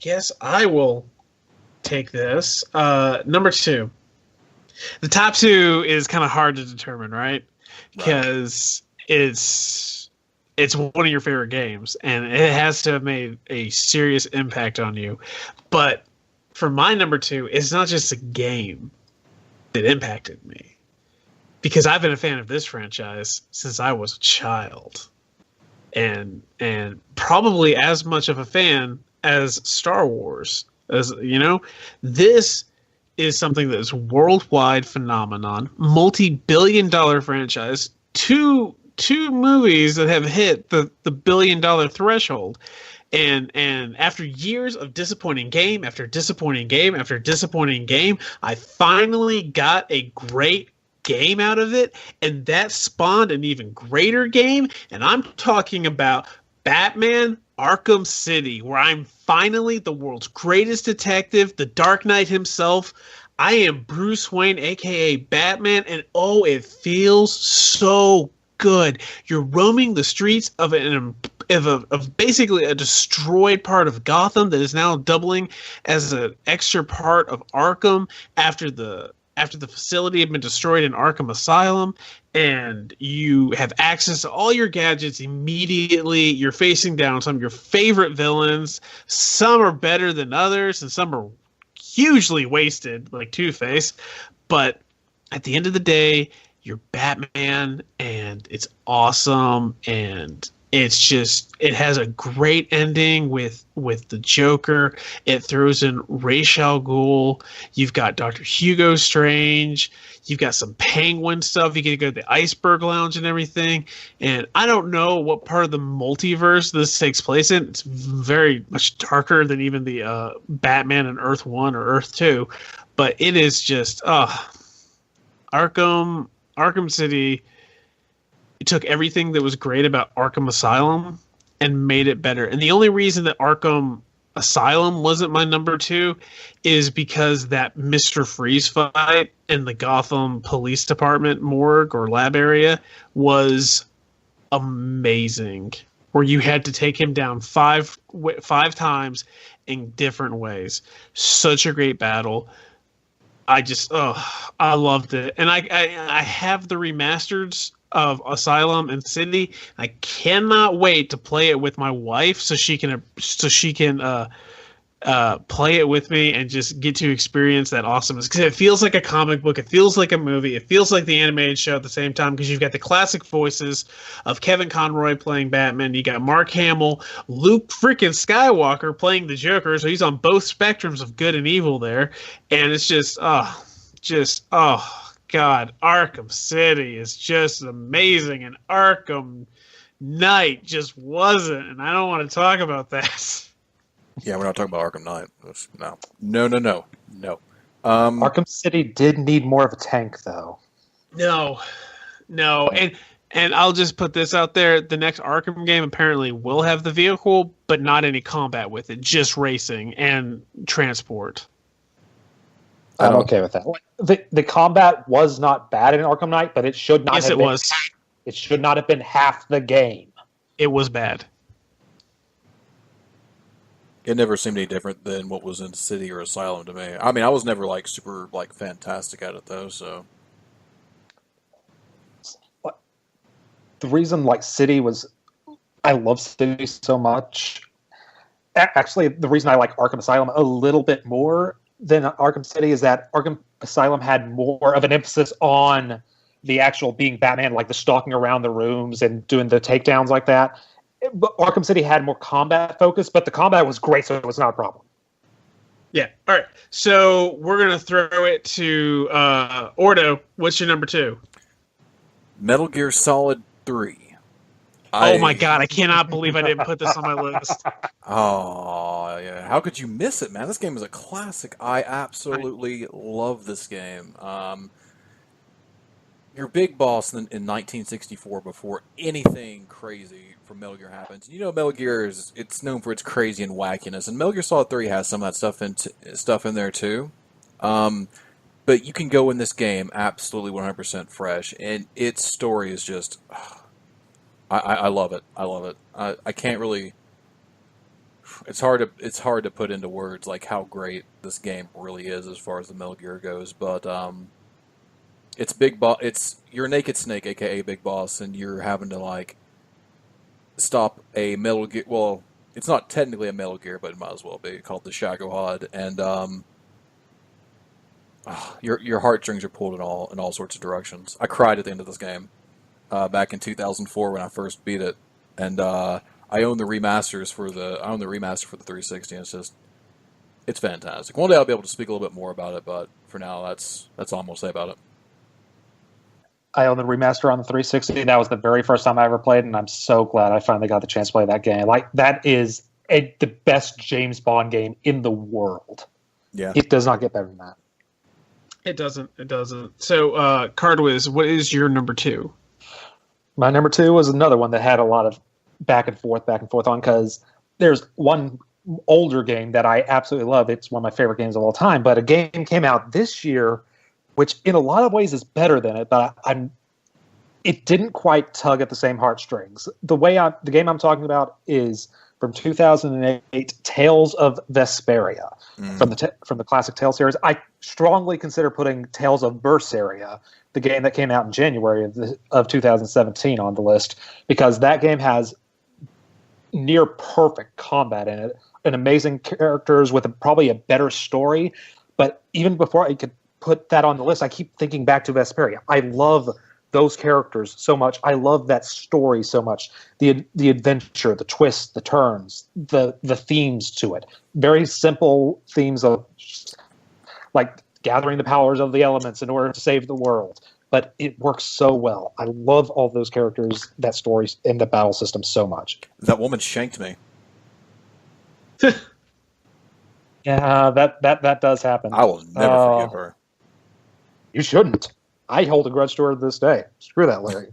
guess I will take this. Number 2. The top 2 is kind of hard to determine, right? Because it's one of your favorite games, and it has to have made a serious impact on you. But for my number 2, it's not just a game that impacted me, because I've been a fan of this franchise since I was a child, and probably as much of a fan as Star Wars. As you know, this is something that is worldwide phenomenon, multi-billion-dollar franchise, two movies that have hit the billion-dollar threshold. And after years of disappointing game after disappointing game after disappointing game, I finally got a great game out of it, and that spawned an even greater game. And I'm talking about Batman Arkham City, where I'm finally the world's greatest detective, the Dark Knight himself. I am Bruce Wayne, aka Batman, and oh, it feels so good. You're roaming the streets of basically a destroyed part of Gotham that is now doubling as an extra part of Arkham after the facility had been destroyed in Arkham Asylum, and you have access to all your gadgets immediately. You're facing down some of your favorite villains. Some are better than others, and some are hugely wasted, like Two-Face. But at the end of the day, you're Batman, and it's awesome, and it has a great ending with the Joker. It throws in Ra's al Ghul. You've got Dr. Hugo Strange. You've got some Penguin stuff. You get to go to the Iceberg Lounge and everything. And I don't know what part of the multiverse this takes place in. It's very much darker than even the Batman and Earth 1 or Earth 2. But it is just Arkham City. It took everything that was great about Arkham Asylum and made it better. And the only reason that Arkham Asylum wasn't my number 2 is because that Mr. Freeze fight in the Gotham Police Department morgue or lab area was amazing, where you had to take him down five times in different ways. Such a great battle. I loved it. And I have the remasters of Asylum and City. I cannot wait to play it with my wife so she can play it with me and just get to experience that awesomeness, because it feels like a comic book, it feels like a movie, it feels like the animated show at the same time, because you've got the classic voices of Kevin Conroy playing Batman, you got Mark Hamill, Luke freaking Skywalker playing the Joker, so he's on both spectrums of good and evil there, and it's just God, Arkham City is just amazing, and Arkham Knight just wasn't, and I don't want to talk about that. Yeah, we're not talking about Arkham Knight. No. Arkham City did need more of a tank, though. No, and I'll just put this out there: the next Arkham game apparently will have the vehicle, but not any combat with it, just racing and transport. I'm okay with that. The combat was not bad in Arkham Knight, but it should not. Yes, have it been. was. It should not have been half the game. It was bad. It never seemed any different than what was in City or Asylum to me. I mean, I was never like super like fantastic at it though. So The reason like City was, I love City so much. Actually, the reason I like Arkham Asylum a little bit more than Arkham City is that Arkham Asylum had more of an emphasis on the actual being Batman, like the stalking around the rooms and doing the takedowns like that. But Arkham City had more combat focus, but the combat was great, so it was not a problem. Yeah. All right. So we're gonna throw it to Ordo. What's your number 2? Metal Gear Solid 3. Oh my god! I cannot believe I didn't put this on my list. Oh, yeah. How could you miss it, man? This game is a classic. I absolutely love this game. Your big boss in 1964 before anything crazy from Metal Gear happens. You know, Metal Gear it's known for its crazy and wackiness, and Metal Gear Solid 3 has some of that stuff in there too. But you can go in this game absolutely 100% fresh, and its story is just... I love it. I love it. I can't really... It's hard to put into words like how great this game really is as far as the Metal Gear goes, but it's Big Boss. You're Naked Snake, aka Big Boss, and you're having to like stop a Metal Gear. Well, it's not technically a Metal Gear, but it might as well be called the Shagohod, and your heartstrings are pulled in all sorts of directions. I cried at the end of this game back in 2004 when I first beat it, and I own the remaster for the 360, and it's fantastic. One day I'll be able to speak a little bit more about it, but for now, that's all I'm gonna say about it. I own the remaster on the 360. That was the very first time I ever played, and I'm so glad I finally got the chance to play that game. Like, that is the best James Bond game in the world. Yeah. It does not get better than that. It doesn't. So, Cardwiz, what is your number 2? My number 2 was another one that had a lot of back and forth on, because there's one older game that I absolutely love. It's one of my favorite games of all time, but a game came out this year which in a lot of ways is better than it, but it didn't quite tug at the same heartstrings. The game I'm talking about is from 2008, Tales of Vesperia, from the classic Tales series. I strongly consider putting Tales of Berseria, the game that came out in January of 2017, on the list, because that game has near perfect combat in it, and amazing characters with probably a better story. But even before I could put that on the list, I keep thinking back to Vesperia. I love those characters so much. I love that story so much. The adventure, the twists, the turns, the themes to it. Very simple themes of like gathering the powers of the elements in order to save the world. But it works so well. I love all those characters, that story, and the battle system so much. That woman shanked me. Yeah, that does happen. I will never forgive her. You shouldn't. I hold a grudge to her to this day. Screw that, Larry.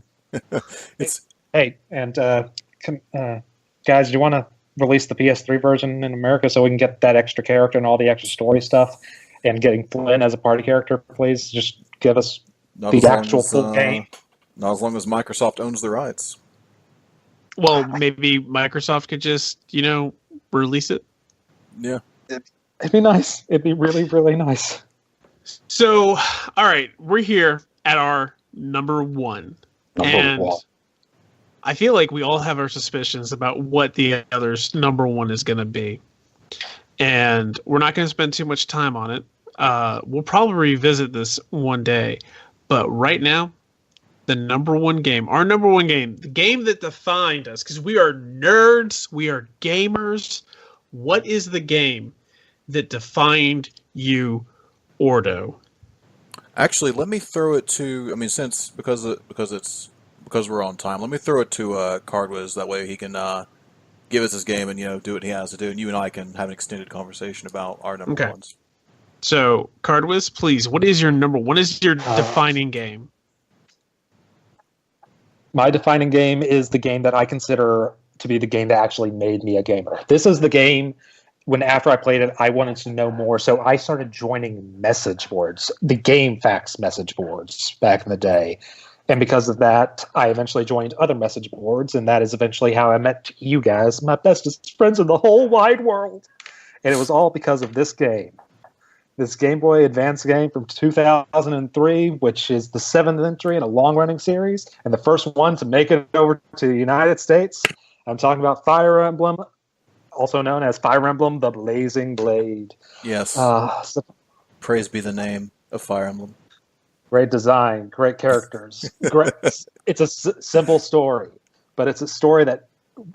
Hey, and guys, do you want to release the PS3 version in America so we can get that extra character and all the extra story stuff, and getting Flynn as a party character, please? Just give us the actual full game. Not as long as Microsoft owns the rights. Well, maybe Microsoft could just, release it. Yeah. It'd be nice. It'd be really, really nice. So, all right, we're here at our number 1. I feel like we all have our suspicions about what the other's number 1 is going to be. And we're not going to spend too much time on it. We'll probably revisit this one day. But right now, the number 1 game, our number 1 game, the game that defined us, because we are nerds, we are gamers. What is the game that defined you, Ordo? Actually, let me throw it to. I mean, because we're on time, let me throw it to Cardwiz. That way, he can give us his game and do what he has to do, and you and I can have an extended conversation about our number ones. So, Cardwiz, please, what is your number 1? What is your defining game? My defining game is the game that I consider to be the game that actually made me a gamer. This is the game when after I played it, I wanted to know more, so I started joining message boards, the Game Facts message boards back in the day. And because of that, I eventually joined other message boards, and that is eventually how I met you guys, my bestest friends in the whole wide world. And it was all because of this game. This Game Boy Advance game from 2003, which is the 7th entry in a long-running series, and the first one to make it over to the United States. I'm talking about Fire Emblem, also known as Fire Emblem: The Blazing Blade. Yes. So Praise be the name of Fire Emblem. great design, great characters. Great. It's a simple story, but it's a story that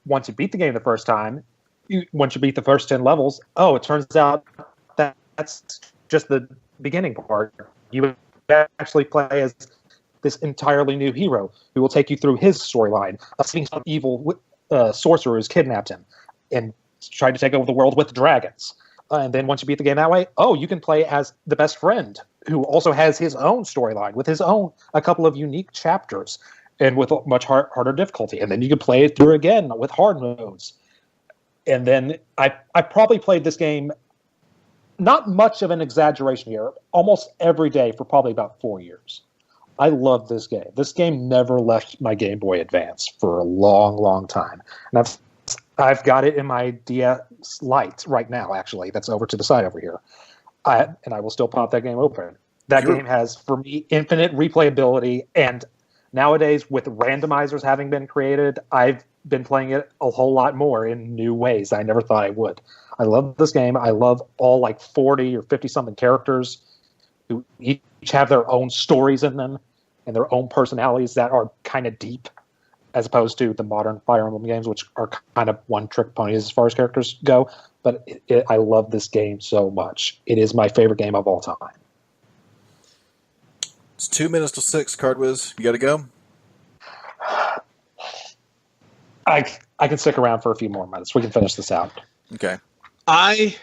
once you beat the game the first time, once you beat the first 10 levels, it turns out that's just the beginning part. You actually play as this entirely new hero who will take you through his storyline of seeing some evil sorcerer who's kidnapped him and tried to take over the world with dragons. And then once you beat the game that way, you can play as the best friend who also has his own storyline with a couple of unique chapters and with a much harder difficulty. And then you can play it through again with hard modes. And then I probably played this game, not much of an exaggeration here, almost every day for probably about 4 years. I love this game. This game never left my Game Boy Advance for a long, long time. And I've got it in my DS Lite right now, actually. That's over to the side over here. And I will still pop that game open. That game has, for me, infinite replayability. And nowadays, with randomizers having been created, I've been playing it a whole lot more in new ways I never thought I would. I love this game. I love all 40 or 50-something characters who each have their own stories in them and their own personalities that are kind of deep, as opposed to the modern Fire Emblem games, which are kind of one-trick ponies as far as characters go. But I love this game so much. It is my favorite game of all time. It's 2 minutes till 6, Cardwiz. You got to go? I can stick around for a few more minutes. We can finish this out. Okay. I'm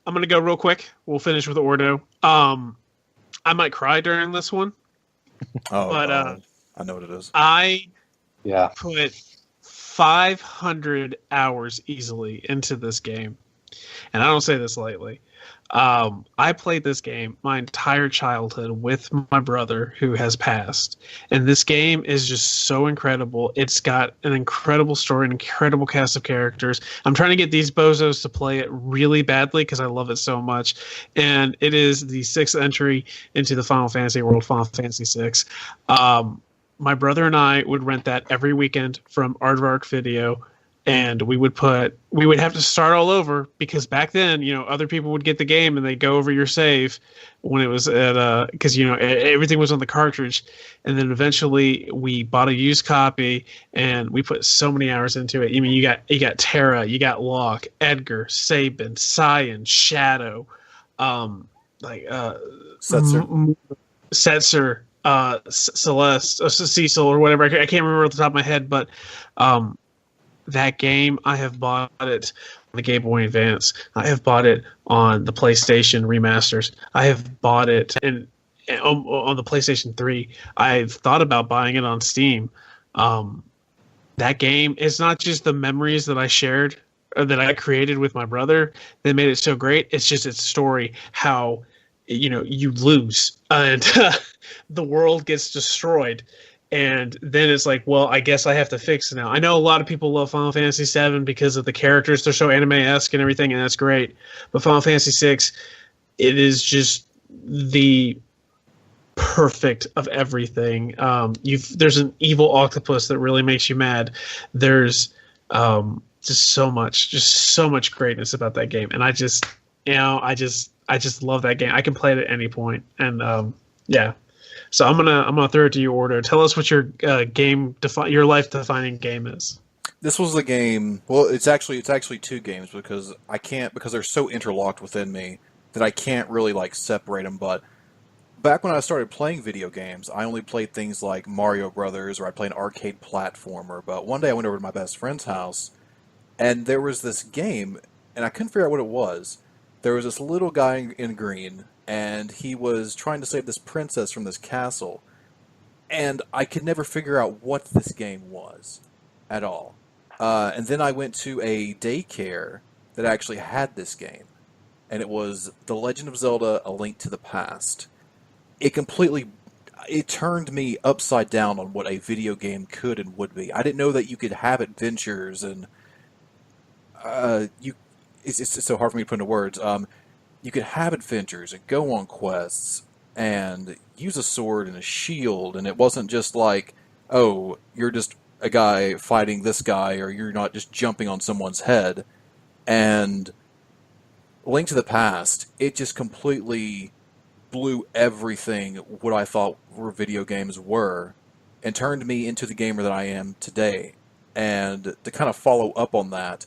gonna go real quick. We'll finish with Ordo. I might cry during this one. But I know what it is. I Yeah. put 500 hours easily into this game, and I don't say this lightly. I played this game my entire childhood with my brother who has passed, and this game is just so incredible. It's got an incredible story, an incredible cast of characters. I'm trying to get these bozos to play it really badly because I love it so much, and it is the 6th entry into the Final Fantasy world, Final Fantasy VI. My brother and I would rent that every weekend from Aardvark Video. And we would have to start all over because back then, other people would get the game and they'd go over your save when it was at, because, everything was on the cartridge. And then eventually we bought a used copy and we put so many hours into it. I mean, you got Terra, you got Locke, Edgar, Sabin, Cyan, Shadow, Setzer, Celeste, Cecil, or whatever. I can't remember off the top of my head, but, that game, I have bought it on the Game Boy Advance. I have bought it on the PlayStation remasters. I have bought it on the PlayStation 3. I've thought about buying it on Steam. That game is not just the memories that I shared or that I created with my brother that made it so great. It's just its story, how you lose and the world gets destroyed. And then it's like, well, I guess I have to fix it now. I know a lot of people love Final Fantasy VII because of the characters. They're so anime-esque and everything, and that's great. But Final Fantasy VI, it is just the perfect of everything. There's an evil octopus that really makes you mad. There's just so much greatness about that game. And I just love that game. I can play it at any point. And yeah. So I'm gonna throw it to you, Ordo. Tell us what your your life defining game is. This was the game. Well, it's actually 2 games because they're so interlocked within me that I can't really separate them. But back when I started playing video games, I only played things like Mario Brothers, or I played an arcade platformer. But one day I went over to my best friend's house, and there was this game, and I couldn't figure out what it was. There was this little guy in green, and he was trying to save this princess from this castle. And I could never figure out what this game was at all. And then I went to a daycare that actually had this game. And it was The Legend of Zelda: A Link to the Past. It completely... it turned me upside down on what a video game could and would be. I didn't know that you could have adventures and you. It's so hard for me to put into words. You could have adventures and go on quests and use a sword and a shield, and it wasn't just like, oh, you're just a guy fighting this guy, or you're not just jumping on someone's head. And Link to the Past, it just completely blew everything what I thought were video games were, and turned me into the gamer that I am today. And to kind of follow up on that,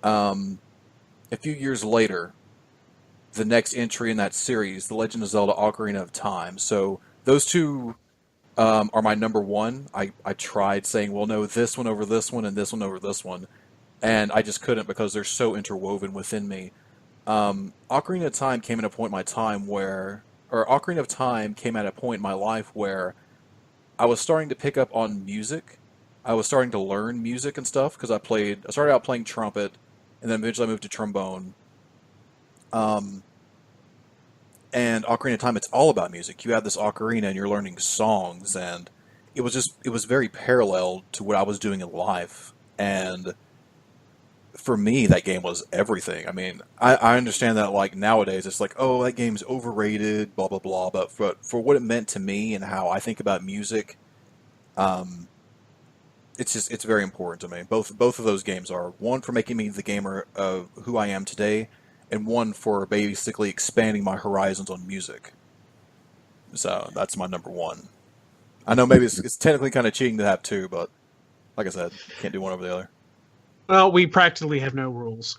a few years later, the next entry in that series, The Legend of Zelda: Ocarina of Time. So those two are my number one. I tried saying, well, no, this one over this one and this one over this one, and I just couldn't because they're so interwoven within me. Ocarina of Time came at a point in my time where, or Ocarina of Time came at a point in my life where I was starting to pick up on music. I was starting to learn music and stuff because I started out playing trumpet, and then eventually I moved to trombone. Um, and Ocarina of Time, it's all about music. You have this ocarina and you're learning songs, and it was very parallel to what I was doing in life. And for me, that game was everything. I mean, I understand that like nowadays it's like, oh, that game's overrated, blah blah blah. But for what it meant to me and how I think about music, um, it's very important to me. Both of those games are one for making me the gamer of who I am today, and one for basically expanding my horizons on music. So that's my number one. I know maybe it's technically kind of cheating to have two, but like I said, can't do one over the other. Well, we practically have no rules.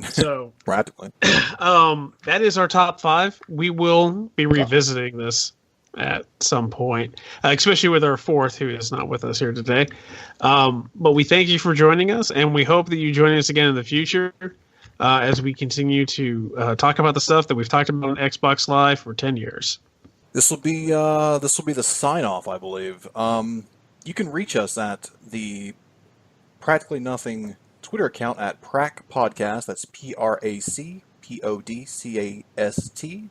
So Practically. that is our top five. We will be revisiting this at some point, especially with our fourth, who is not with us here today. But we thank you for joining us, and we hope that you join us again in the future as we continue to talk about the stuff that we've talked about on Xbox Live for 10 years. This will be the sign off, I believe. You can reach us at the Practically Nothing Twitter account at Prac Podcast. That's PracPodcast.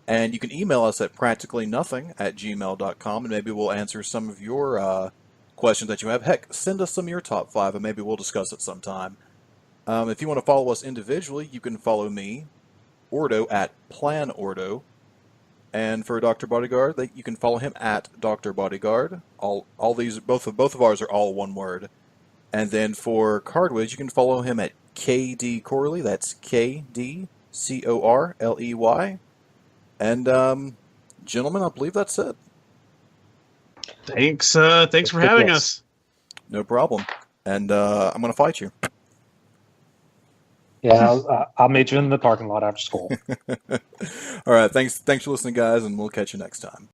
And you can email us at practicallynothing@gmail.com, and maybe we'll answer some of your questions that you have. Heck, send us some of your top five, and maybe we'll discuss it sometime. If you want to follow us individually, you can follow me, Ordo, at PlanOrdo. And for Dr. Bodyguard, you can follow him at Dr. Bodyguard. All these, both of ours are all one word. And then for Cardwiz, you can follow him at KD Corley. That's KDCorley. And gentlemen, I believe that's it. Thanks for having us. No problem. And I'm going to fight you. Yeah, I'll meet you in the parking lot after school. All right. Thanks for listening, guys, and we'll catch you next time.